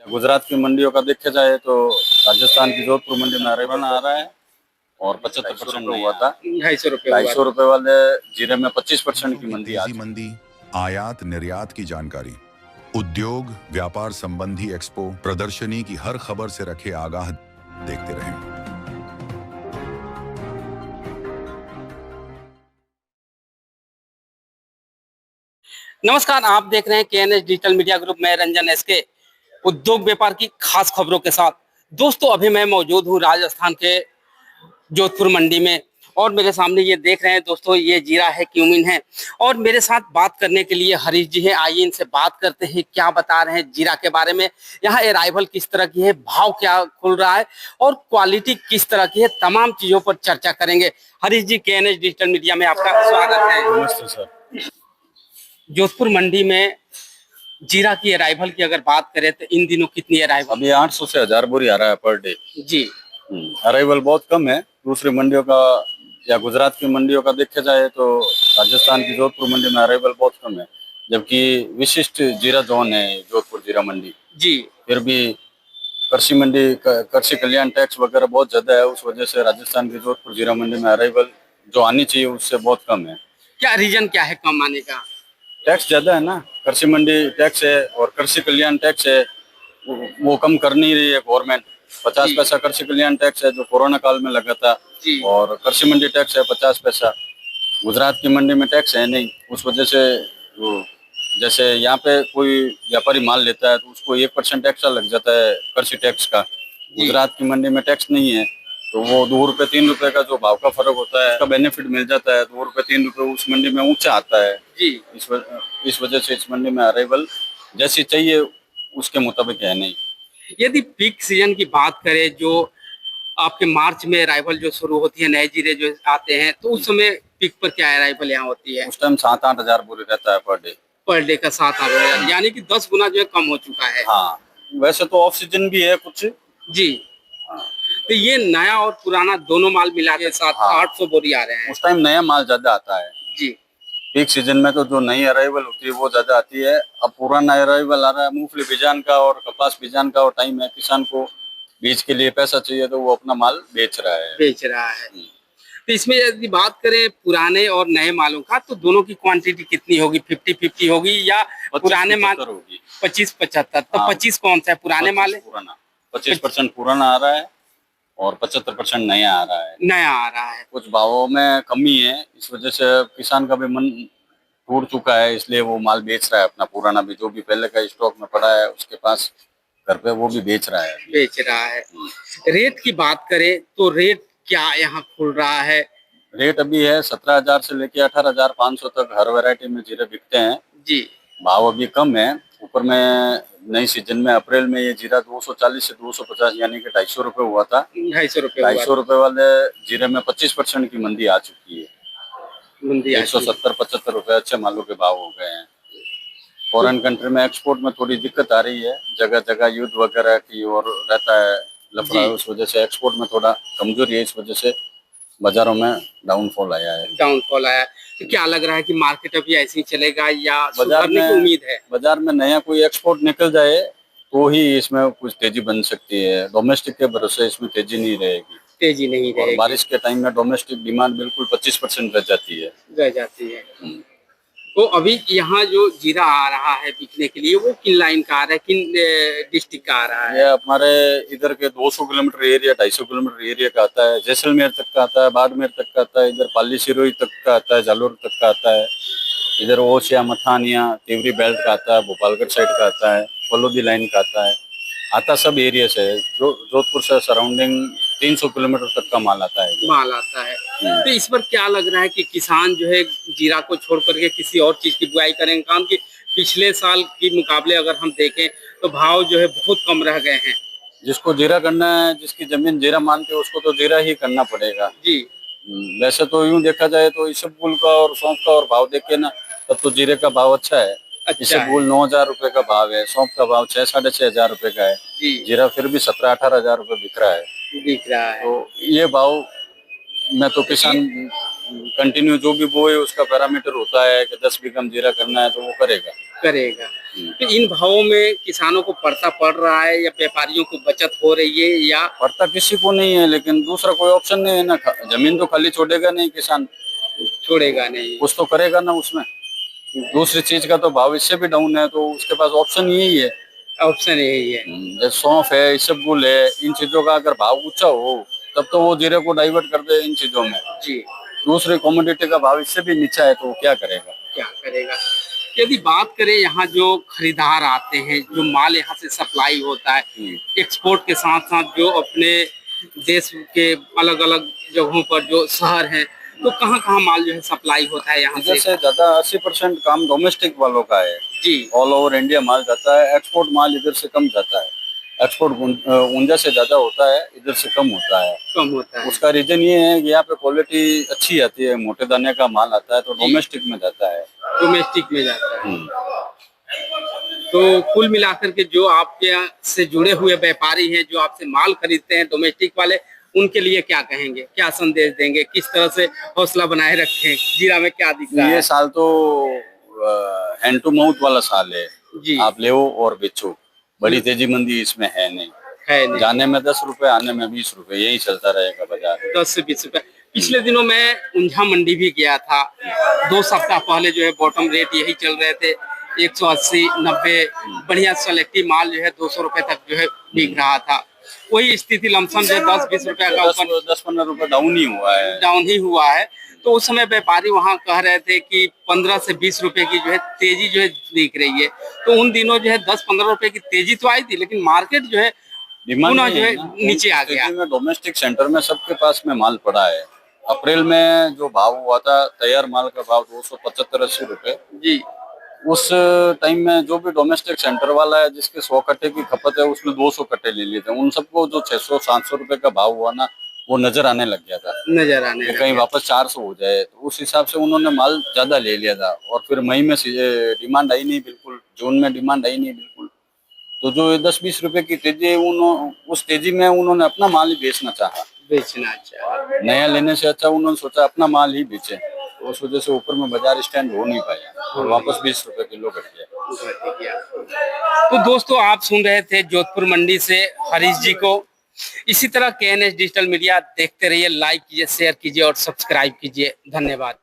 गुजरात की मंडियों का देखा जाए तो राजस्थान की जोधपुर मंडी में अरेबन आ रहा है और 75% हुआ था। 250 रुपये 250 रुपये वाले जीरे में 25% की मंदी तेजी आज। मंदी, आयात निर्यात की जानकारी, उद्योग व्यापार संबंधी एक्सपो प्रदर्शनी की हर खबर से रखे आगाह। देखते रहें। नमस्कार, आप देख रहे हैं केएनएस डिजिटल मीडिया ग्रुप में रंजन एसके उद्योग व्यापार की खास खबरों के साथ। दोस्तों, अभी मैं मौजूद हूँ राजस्थान के जोधपुर मंडी में और मेरे सामने ये देख रहे हैं दोस्तों, ये जीरा है, क्यूमिन है और मेरे साथ बात करने के लिए हरीश जी हैं। आइए इनसे बात करते हैं, क्या बता रहे हैं जीरा के बारे में, यहाँ अराइवल किस तरह की है, भाव क्या खुल रहा है और क्वालिटी किस तरह की है, तमाम चीजों पर चर्चा करेंगे। हरीश जी, केएनएस डिजिटल मीडिया में आपका स्वागत है। नमस्ते सर। जोधपुर मंडी में जीरा की अराइवल की अगर बात करें तो इन दिनों कितनी अराइवल? अभी 800 से 1000 बोरी आ रहा है पर डे जी। अराइवल बहुत कम है। दूसरी मंडियों का या गुजरात की मंडियों का देखा जाए तो राजस्थान की जोधपुर मंडी में अराइवल बहुत कम है, जबकि विशिष्ट जीरा जोन है जोधपुर जीरा मंडी। जी। फिर भी कृषि मंडी कृषि कल्याण टैक्स वगैरह बहुत ज्यादा है, उस वजह से राजस्थान की जोधपुर जीरा मंडी में अराइवल जो आनी चाहिए उससे बहुत कम है। क्या रीजन क्या है कम आने का? टैक्स ज्यादा है ना, कृषि मंडी टैक्स है और कृषि कल्याण टैक्स है, वो कम कर नहीं रही है गवर्नमेंट। 50 पैसा कृषि कल्याण टैक्स है जो कोरोना काल में लगा था और कृषि मंडी टैक्स है 50 पैसा। गुजरात की मंडी में टैक्स है नहीं, उस वजह से वो जैसे यहाँ पे कोई व्यापारी माल लेता है तो उसको 1% एक्स्ट्रा लग जाता है कृषि टैक्स का। गुजरात की मंडी में टैक्स नहीं है तो वो 2 रुपए 3 रुपए का जो भाव का फर्क होता है उसका बेनिफिट मिल जाता है। 2 रुपए 3 रुपए उस मंडी में ऊंचा आता है जी। इस वजह से इस मंडी में अराइवल जैसी चाहिए उसके मुताबिक है नहीं। यदि पीक सीजन की बात करें, जो आपके मार्च में अराइवल जो शुरू होती है, नए जीरे जो आते हैं, तो उस समय पीक पर क्या अराइवल यहाँ होती है? उस टाइम 7-8 हजार बोरी रहता है पर डे का 7-8 हजार, यानी कि 10 गुना जो है कम हो चुका है। हाँ, वैसे तो ऑफ सीजन भी है कुछ जी। तो ये नया और पुराना दोनों माल मिला के 700-800 बोरी आ रहे हैं। उस टाइम नया माल ज्यादा आता है जी। पीक सीजन में तो जो नई अराइवल होती है वो ज्यादा आती है। अब पुराना अराइवल आ रहा है, मूंगफली बीजान का और कपास बीजान का, और टाइम है, किसान को बीज के लिए पैसा चाहिए तो वो अपना माल बेच रहा है। तो इसमें यदि बात करें पुराने और नए मालों का, तो दोनों की क्वांटिटी कितनी होगी? 50-50 होगी या पुराने माल? 25-75। तो 25 कौन सा है, पुराने माल है? पुराना 25% पुराना आ रहा है और 75% नया आ रहा है। कुछ भावों में कमी है, इस वजह से किसान का भी मन टूट चुका है, इसलिए वो माल बेच रहा है अपना पुराना भी, जो भी पहले का स्टॉक में पड़ा है उसके पास घर पे, वो भी बेच रहा है। रेट की बात करें तो रेट क्या यहाँ खुल रहा है? रेट अभी है 17,000 से लेके 18,500 तक हर वैरायटी में जीरे बिकते हैं जी। भाव अभी कम है, ऊपर में नई सीजन में अप्रैल में ये जीरा 240 से 250 यानी कि 250 रुपए हुआ था। 250 रुपए वाले जीरे में 25% की मंदी आ चुकी है। 170-75 रुपए अच्छे मालों के भाव हो गए हैं। फॉरेन कंट्री में एक्सपोर्ट में थोड़ी दिक्कत आ रही है, जगह जगह युद्ध वगैरह की और रहता है लफड़ा, उस वजह से एक्सपोर्ट में थोड़ा कमजोरी है, इस वजह से बाजारों में डाउनफॉल आया है। तो क्या लग रहा है कि मार्केट अभी ऐसे ही चलेगा या सुधरने की उम्मीद है? बाजार में नया कोई एक्सपोर्ट निकल जाए तो ही इसमें कुछ तेजी बन सकती है, डोमेस्टिक के भरोसे इसमें तेजी नहीं रहेगी। और बारिश के टाइम में डोमेस्टिक डिमांड बिल्कुल 25% रह जाती है। तो अभी यहाँ जो जीरा आ रहा है बिकने के लिए, वो किन लाइन का आ रहा है, किन डिस्ट्रिक्ट का आ रहा है? ये हमारे इधर के 200 किलोमीटर एरिया, 250 किलोमीटर एरिया का आता है, जैसलमेर तक का आता है, बाड़मेर तक का आता है, इधर पाली सिरोही तक का आता है, जालोर तक का आता है, इधर ओसिया मथानिया तिवरी बेल्ट का आता है, भोपालगढ़ साइड का आता है, फलोदी लाइन का आता सब एरिया से है। जो जोधपुर से सराउंडिंग 300 किलोमीटर तक का माल आता है। तो इस पर क्या लग रहा है कि किसान जो है जीरा को छोड़ करके किसी और चीज की बुआई करेंगे? कारण कि पिछले साल के मुकाबले अगर हम देखें तो भाव जो है बहुत कम रह गए हैं। जिसको जीरा करना है, जिसकी जमीन जीरा मानते है, उसको तो जीरा ही करना पड़ेगा जी। वैसे तो यूं देखा जाए तो इसबगुल का और सौंफ का और भाव देखे ना, तब तो जीरे का भाव अच्छा है। इसबगुल 9,000 रुपए का भाव है, सौंफ का भाव 6-6,500 रुपए का है जी। जीरा फिर भी 17-18 हजार रुपए बिक रहा है। तो ये भाव में तो किसान कंटिन्यू जो भी बोए उसका पैरामीटर होता है कि 10 बीघम जीरा करना है तो वो करेगा। करेगा। तो इन भावों में किसानों को पड़ता पड़ रहा है या व्यापारियों को बचत हो रही है या पड़ता किसी को नहीं है, लेकिन दूसरा कोई ऑप्शन नहीं है ना। जमीन तो खाली छोड़ेगा नहीं किसान, छोड़ेगा नहीं? कुछ तो करेगा ना उसमें। दूसरी चीज का तो भाव इससे भी डाउन है, तो उसके पास ऑप्शन यही है। ऑप्शन यही है। जैसे सौंफ है, इसबगुल है, इन चीजों का अगर भाव ऊंचा हो तब तो वो जीरे को डाइवर्ट कर दे इन चीजों में। जी। दूसरे कमोडिटी का भाव इससे भी नीचा है तो वो क्या करेगा? क्या करेगा? यदि बात करें यहाँ जो खरीदार आते हैं, जो माल यहाँ से सप्लाई होता है एक्सपोर्ट के साथ साथ, जो अपने देश के अलग अलग जगहों पर जो शहर हैं, तो कहाँ कहाँ माल जो है सप्लाई होता है यहाँ इधर से? से ज्यादा 80% काम डोमेस्टिक वालों का है जी। ऑल ओवर इंडिया माल जाता है। एक्सपोर्ट माल इधर से कम जाता है। एक्सपोर्ट ऊंजा से ज्यादा होता है, इधर से कम होता है। कम होता है। उसका रीजन ये है कि यहाँ पे क्वालिटी अच्छी आती है, मोटे दाने का माल आता है तो डोमेस्टिक में जाता है। डोमेस्टिक में जाता है। तो कुल मिलाकर के जो आपके से जुड़े हुए व्यापारी हैं, जो आपसे माल खरीदते हैं डोमेस्टिक वाले, उनके लिए क्या कहेंगे, क्या संदेश देंगे, किस तरह से हौसला बनाए रखें? जीरा में क्या दिख रहा है? ये साल तो हैंड टू माउथ वाला साल है जी। आप ले और बेचो, बड़ी तेजी मंदी इसमें है नहीं। है नहीं। जाने में 10 रुपए, आने में 20 रुपए, यही चलता रहेगा बाजार। 10 से 20 रुपए। पिछले दिनों मैं ऊंझा मंडी भी गया था। 2 सप्ताह पहले जो है बॉटम रेट यही चल रहे थे, 180, 90। बढ़िया सेलेक्टिव माल जो है 200 रुपए तक जो है बिक रहा था। वही स्थिति लमसम जो 10-20 रुपए का 10-15 रुपए डाउन ही हुआ है। डाउन ही हुआ है। तो उस समय व्यापारी वहां कह रहे थे कि 15 से 20 रुपए की जो है तेजी जो है दिख रही है। तो उन दिनों जो है 10-15 रुपए की तेजी तो आई थी, लेकिन मार्केट जो है पुनः जो है नीचे आ गया। डोमेस्टिक सेंटर में सबके पास में माल पड़ा है। अप्रैल में जो भाव हुआ था तैयार माल का भाव 275-80 रुपए जी। उस टाइम में जो भी डोमेस्टिक सेंटर वाला है जिसके 100 कट्टे की खपत है उसने 200 कट्टे ले लिए थे। उन सबको जो 600-700 रुपए का भाव हुआ ना, वो नजर आने लग गया था। नजर आने कहीं वापस 400 हो जाए, तो उस हिसाब से उन्होंने माल ज्यादा ले लिया था। और फिर मई में डिमांड आई नहीं बिल्कुल, जून में डिमांड आई नहीं बिल्कुल। तो जो 10-20 रुपए की तेजी है, उस तेजी में उन्होंने अपना माल ही बेचना चाहा। बेचना चाहा। नया लेने से अच्छा उन्होंने सोचा अपना माल ही बेचे। तो उस वजह से ऊपर में बाजार स्टैंड हो नहीं पाया और वापस 20 रुपए किलो घट गया। तो दोस्तों, आप सुन रहे थे जोधपुर मंडी से हरीश जी को। इसी तरह KNS डिजिटल मीडिया देखते रहिए, लाइक कीजिए, शेयर कीजिए और सब्सक्राइब कीजिए। धन्यवाद।